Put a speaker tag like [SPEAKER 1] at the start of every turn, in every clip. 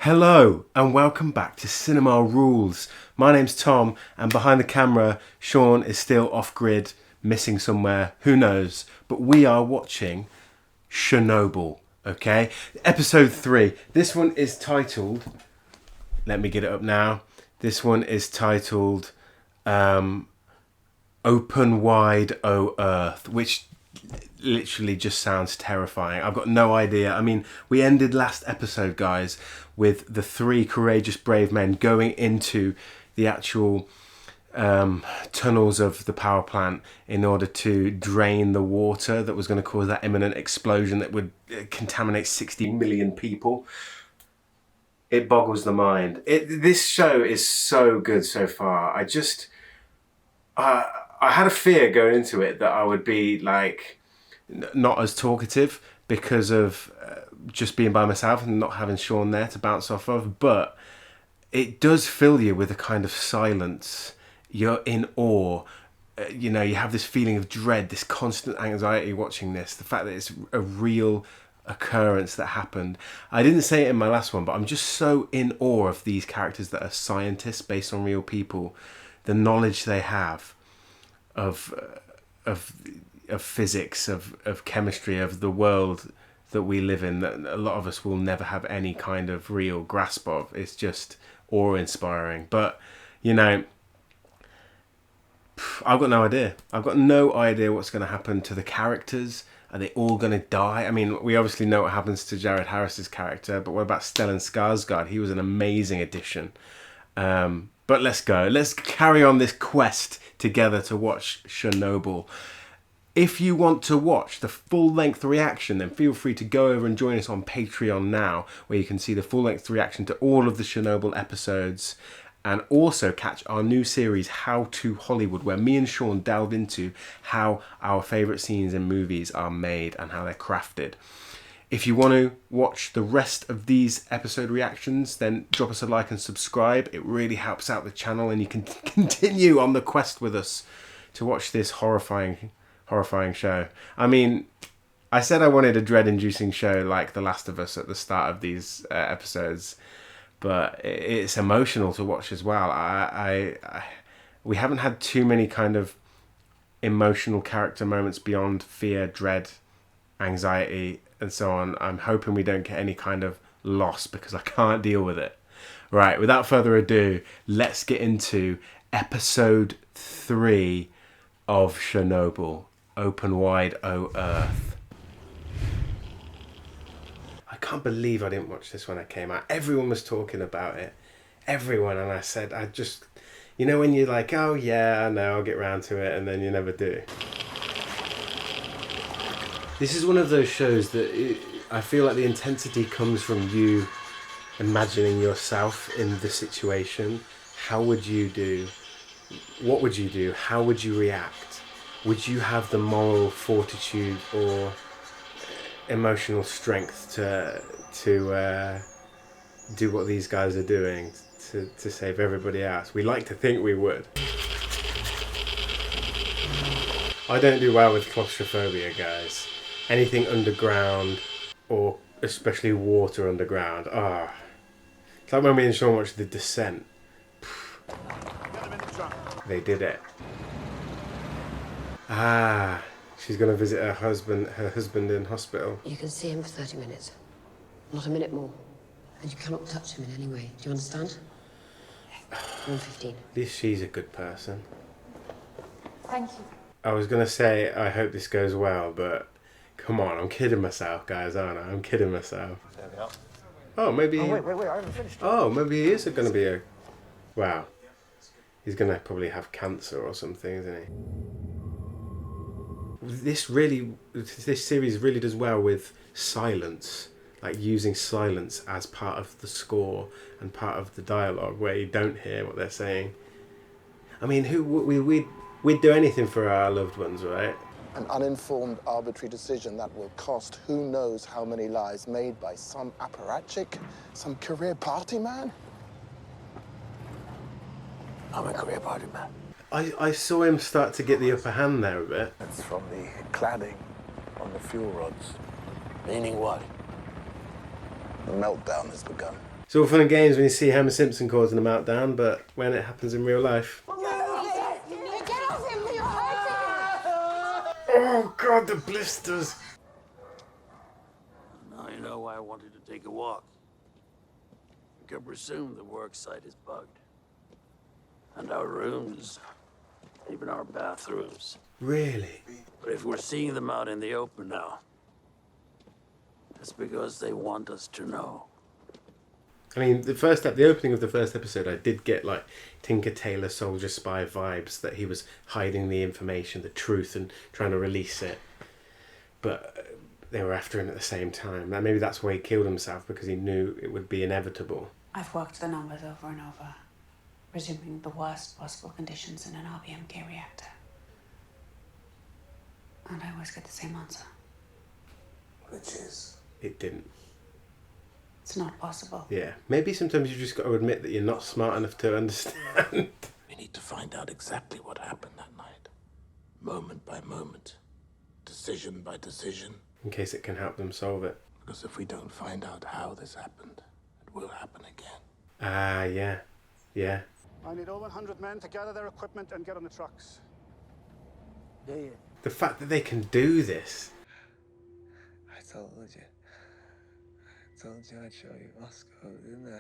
[SPEAKER 1] Hello and welcome back to Cinema Rules. My name's Tom and behind the camera Sean is still off grid, missing somewhere, who knows, but we are watching Chernobyl, okay? Episode 3. This one is titled, let me get it up now, this one is titled Open Wide O Earth, which literally just sounds terrifying. I've got no idea. I mean, we ended last episode, guys, with the 3 courageous brave men going into the actual tunnels of the power plant in order to drain the water that was going to cause that imminent explosion that would contaminate 60 million people. It boggles the mind. This show is so good so far. I had a fear going into it that I would be like not as talkative because of just being by myself and not having Sean there to bounce off of, but it does fill you with a kind of silence. You're in awe. You know, you have this feeling of dread, this constant anxiety watching this, the fact that it's a real occurrence that happened. I didn't say it in my last one, but I'm just so in awe of these characters that are scientists based on real people, the knowledge they have of physics, of chemistry, of the world that we live in, that a lot of us will never have any kind of real grasp of. It's just awe-inspiring. But, you know, I've got no idea. I've got no idea what's going to happen to the characters. Are they all going to die? I mean, we obviously know what happens to Jared Harris's character, but what about Stellan Skarsgård? He was an amazing addition. But let's go. Let's carry on this quest together to watch Chernobyl. If you want to watch the full-length reaction, then feel free to go over and join us on Patreon now, where you can see the full-length reaction to all of the Chernobyl episodes, and also catch our new series, How to Hollywood, where me and Sean delve into how our favourite scenes in movies are made and how they're crafted. If you want to watch the rest of these episode reactions, then drop us a like and subscribe. It really helps out the channel, and you can continue on the quest with us to watch this horrifying show. I mean, I said I wanted a dread-inducing show like The Last of Us at the start of these episodes, but it's emotional to watch as well. We haven't had too many kind of emotional character moments beyond fear, dread, anxiety, and so on. I'm hoping we don't get any kind of loss because I can't deal with it. Right, without further ado, let's get into episode 3 of Chernobyl. Open Wide O Earth. I can't believe I didn't watch this when I came out. Everyone was talking about it. Everyone. And I said, you know when you're like, oh yeah, I know, I'll get round to it, and then you never do. This is one of those shows that I feel like the intensity comes from you imagining yourself in the situation. How would you do? What would you do? How would you react? Would you have the moral fortitude or emotional strength to do what these guys are doing to save everybody else? We like to think we would. I don't do well with claustrophobia, guys. Anything underground, or especially water underground. It's like when me and Sean watched The Descent. They did it. She's going to visit her husband in hospital.
[SPEAKER 2] You can see him for 30 minutes. Not a minute more. And you cannot touch him in any way. Do you understand? 1:15.
[SPEAKER 1] At least she's a good person.
[SPEAKER 3] Thank you.
[SPEAKER 1] I was going to say, I hope this goes well, but come on, I'm kidding myself, guys, aren't I? I'm kidding myself.
[SPEAKER 4] There we are.
[SPEAKER 1] Oh, maybe...
[SPEAKER 4] Oh, wait, I haven't finished.
[SPEAKER 1] Oh, maybe he is going to be a... Wow. He's going to probably have cancer or something, isn't he? This series really does well with silence, like using silence as part of the score and part of the dialogue where you don't hear what they're saying. I mean, we'd do anything for our loved ones, right?
[SPEAKER 5] An uninformed, arbitrary decision that will cost who knows how many lives made by some apparatchik, some career party man.
[SPEAKER 4] I'm a career party man.
[SPEAKER 1] I saw him start to get the upper hand there a bit.
[SPEAKER 4] It's from the cladding on the fuel rods. Meaning what?
[SPEAKER 5] The meltdown has begun.
[SPEAKER 1] It's all fun and games when you see Homer Simpson causing a meltdown, but when it happens in real life... Oh God, the blisters!
[SPEAKER 6] Now you know why I wanted to take a walk. You can presume the work site is bugged. And our rooms, even our bathrooms.
[SPEAKER 1] Really?
[SPEAKER 6] But if we're seeing them out in the open now, it's because they want us to know.
[SPEAKER 1] I mean, the opening of the first episode, I did get like Tinker Tailor Soldier Spy vibes that he was hiding the information, the truth, and trying to release it. But they were after him at the same time. Now, maybe that's why he killed himself, because he knew it would be inevitable.
[SPEAKER 7] I've worked the numbers over and over, presuming the worst possible conditions in an RBMK reactor. And I always get the same answer.
[SPEAKER 4] Which is?
[SPEAKER 1] It didn't.
[SPEAKER 7] It's not possible.
[SPEAKER 1] Yeah. Maybe sometimes you just got to admit that you're not smart enough to understand.
[SPEAKER 4] We need to find out exactly what happened that night. Moment by moment. Decision by decision.
[SPEAKER 1] In case it can help them solve it.
[SPEAKER 4] Because if we don't find out how this happened, it will happen again.
[SPEAKER 1] Ah, yeah. Yeah.
[SPEAKER 8] I need all 100 men to gather their equipment and get on the trucks.
[SPEAKER 4] Yeah.
[SPEAKER 1] The fact that they can do this.
[SPEAKER 4] I told you. I told you I'd show you Moscow, didn't I?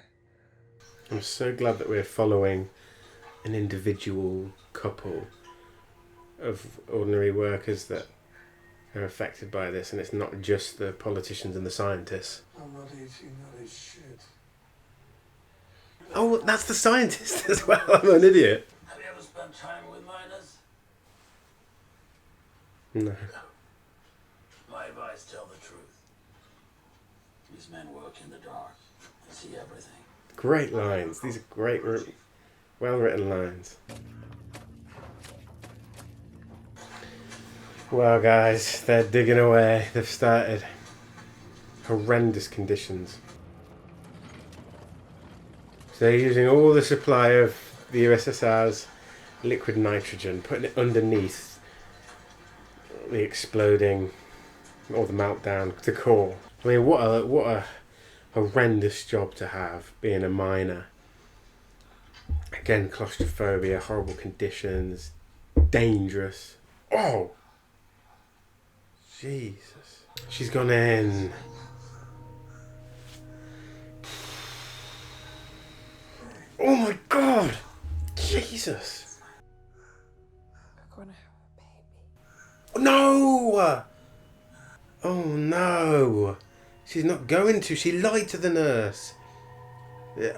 [SPEAKER 1] I'm so glad that we're following an individual couple of ordinary workers that are affected by this, and it's not just the politicians and the scientists.
[SPEAKER 4] I'm not eating that is shit.
[SPEAKER 1] Oh, that's the scientist as well. I'm an idiot.
[SPEAKER 6] Have you ever spent time with miners?
[SPEAKER 1] No.
[SPEAKER 6] My advice, tell the truth. These men work in the dark. They see everything.
[SPEAKER 1] Great lines. These are great, well-written lines. Well, guys, they're digging away. They've started. Horrendous conditions. So they're using all the supply of the USSR's liquid nitrogen, putting it underneath the exploding, or the meltdown, the core. I mean, what a horrendous job to have, being a miner. Again, claustrophobia, horrible conditions, dangerous. Oh! Jesus. She's gone in. Oh my God! Jesus!
[SPEAKER 2] We're gonna have a baby.
[SPEAKER 1] No! Oh no! She's not going to. She lied to the nurse.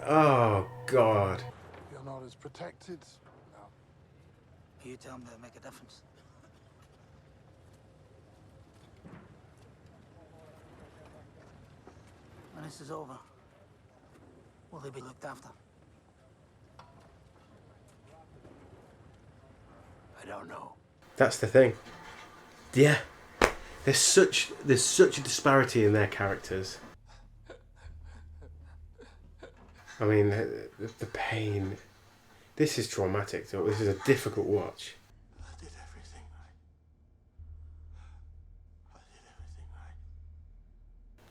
[SPEAKER 1] Oh God.
[SPEAKER 5] You're not as protected. No.
[SPEAKER 6] You tell them to make a difference. When this is over, will they be looked after? I don't know.
[SPEAKER 1] That's the thing. Yeah. There's such a disparity in their characters. I mean, the pain. This is traumatic. This is a difficult watch.
[SPEAKER 4] I did everything right. I did everything right.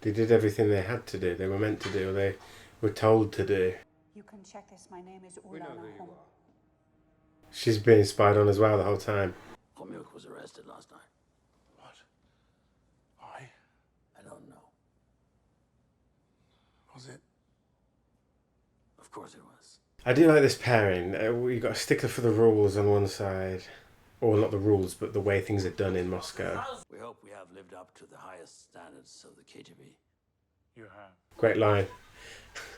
[SPEAKER 1] They did everything they had to do. They were meant to do. Or they were told to do.
[SPEAKER 7] You can check this. My name is Ulla Nahum.
[SPEAKER 1] She's being spied on as well the whole time.
[SPEAKER 6] Homyuk was arrested last night.
[SPEAKER 4] What? Why?
[SPEAKER 6] I don't know.
[SPEAKER 4] Was it?
[SPEAKER 6] Of course it was.
[SPEAKER 1] I do like this pairing. You've got a stickler for the rules on one side. Or not the rules, but the way things are done in Moscow.
[SPEAKER 6] We hope we have lived up to the highest standards of the KGB.
[SPEAKER 8] You have.
[SPEAKER 1] Great line.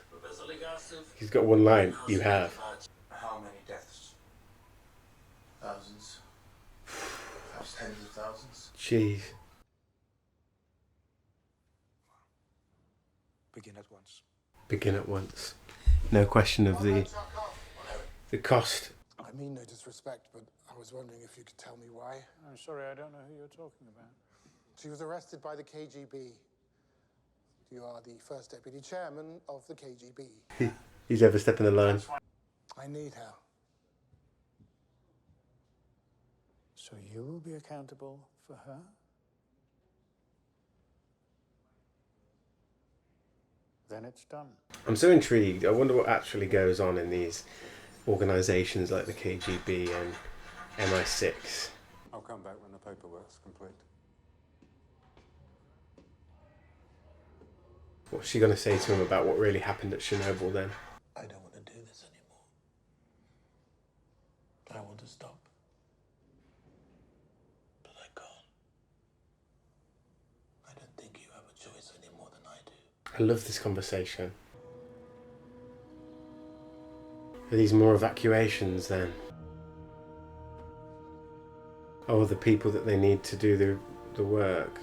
[SPEAKER 6] Professor Legasov.
[SPEAKER 1] He's got one line. You have.
[SPEAKER 4] How many deaths? Thousands? Perhaps tens of thousands?
[SPEAKER 1] Jeez.
[SPEAKER 8] Begin at once.
[SPEAKER 1] Begin at once. No question of the cost.
[SPEAKER 5] I mean no disrespect, but I was wondering if you could tell me why.
[SPEAKER 8] I'm sorry, I don't know who you're talking about.
[SPEAKER 5] She was arrested by the KGB. You are the first deputy chairman of the KGB.
[SPEAKER 1] He's overstepping the line.
[SPEAKER 5] I need her.
[SPEAKER 8] So you will be accountable for her? then it's done.
[SPEAKER 1] I'm so intrigued. I wonder what actually goes on in these organisations like the KGB and MI6.
[SPEAKER 8] I'll come back when the paperwork's complete.
[SPEAKER 1] What's she going to say to him about what really happened at Chernobyl then?
[SPEAKER 4] I don't want to do this anymore. I want to stop. But I can't. I don't think you have a choice any more than I do.
[SPEAKER 1] I love this conversation. Are these more evacuations then? Oh, the people that they need to do the work.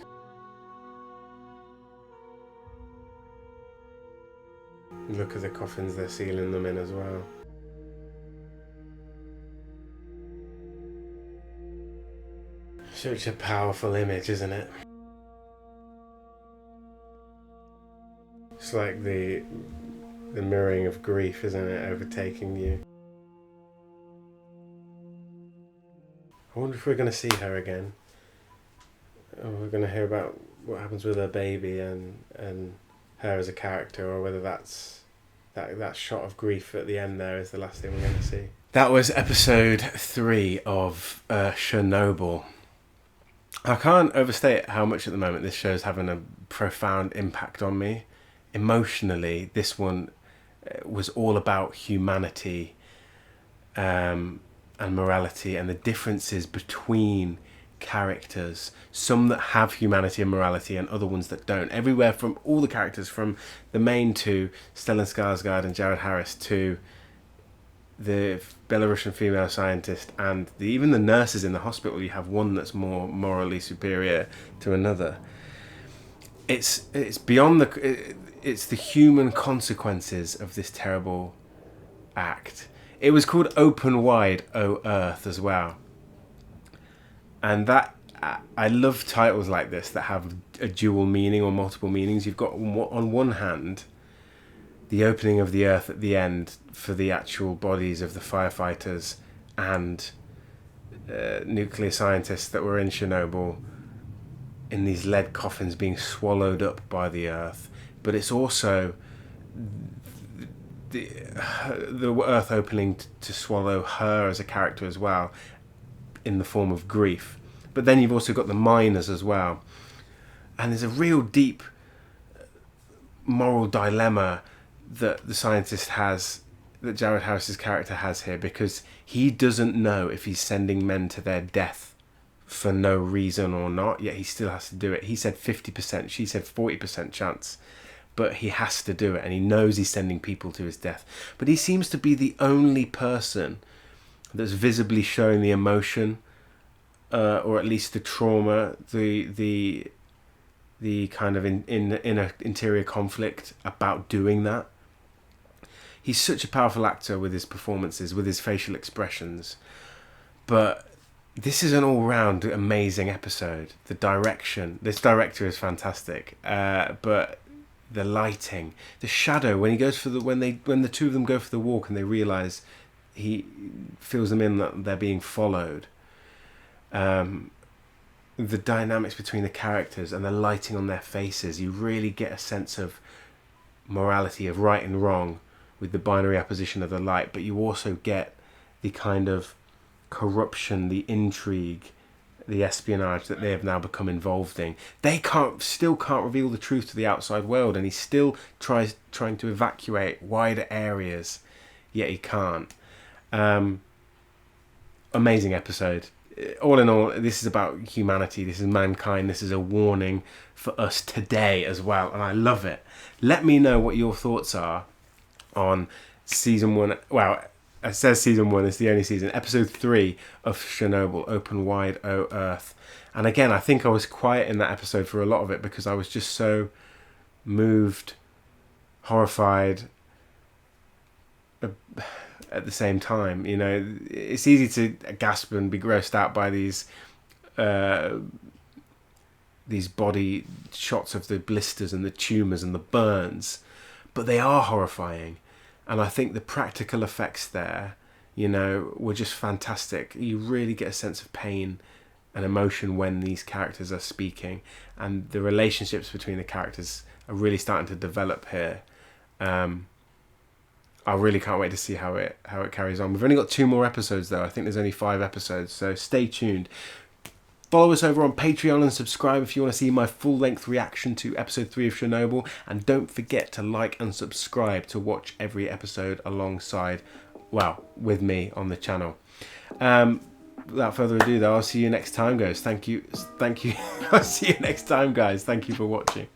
[SPEAKER 1] Look at the coffins they're sealing them in as well. Such a powerful image, isn't it? It's like the mirroring of grief, isn't it, overtaking you. I wonder if we're going to see her again. Or we're going to hear about what happens with her baby and her as a character, or whether that's that shot of grief at the end there is the last thing we're going to see. That was episode 3 of Chernobyl. I can't overstate how much at the moment this show's having a profound impact on me. Emotionally, this one was all about humanity and morality and the differences between characters. Some that have humanity and morality and other ones that don't. Everywhere from all the characters, from the main two, Stellan Skarsgård and Jared Harris, to the Belarusian female scientist and even the nurses in the hospital. You have one that's more morally superior to another. It's beyond it's the human consequences of this terrible act. It was called Open Wide, O Earth as well. And that, I love titles like this that have a dual meaning or multiple meanings. You've got on one hand the opening of the earth at the end for the actual bodies of the firefighters and nuclear scientists that were in Chernobyl in these lead coffins being swallowed up by the earth. But it's also the earth opening to swallow her as a character as well, in the form of grief. But then you've also got the miners as well. And there's a real deep moral dilemma that the scientist has, that Jared Harris's character has here, because he doesn't know if he's sending men to their death for no reason or not, yet he still has to do it. He said 50%, she said 40% chance, but he has to do it, and he knows he's sending people to his death. But he seems to be the only person that's visibly showing the emotion, or at least the trauma, the kind of inner interior conflict about doing that. He's such a powerful actor with his performances, with his facial expressions. But this is an all-round amazing episode. The direction, this director is fantastic. But the lighting, the shadow when he goes for when the two of them go for the walk and they realise he fills them in that they're being followed. The dynamics between the characters and the lighting on their faces, you really get a sense of morality, of right and wrong, with the binary opposition of the light. But you also get the kind of corruption, the intrigue, the espionage that they have now become involved in. They still can't reveal the truth to the outside world, and he still trying to evacuate wider areas, yet he can't. Amazing episode. All in all, this is about humanity, this is mankind, this is a warning for us today as well, and I love it. Let me know what your thoughts are on season 1. Well, it says season 1, it's the only season. Episode 3 of Chernobyl, Open Wide, O Earth. And again, I think I was quiet in that episode for a lot of it because I was just so moved, horrified at the same time. You know, it's easy to gasp and be grossed out by these body shots of the blisters and the tumours and the burns, but they are horrifying. And I think the practical effects there, you know, were just fantastic. You really get a sense of pain and emotion when these characters are speaking, and the relationships between the characters are really starting to develop here. I really can't wait to see how it carries on. We've only got 2 more episodes though. I think there's only 5 episodes, so stay tuned. Follow us over on Patreon and subscribe if you want to see my full-length reaction to episode 3 of Chernobyl. And don't forget to like and subscribe to watch every episode alongside, well, with me on the channel. Without further ado though, I'll see you next time, guys. Thank you. I'll see you next time, guys. Thank you for watching.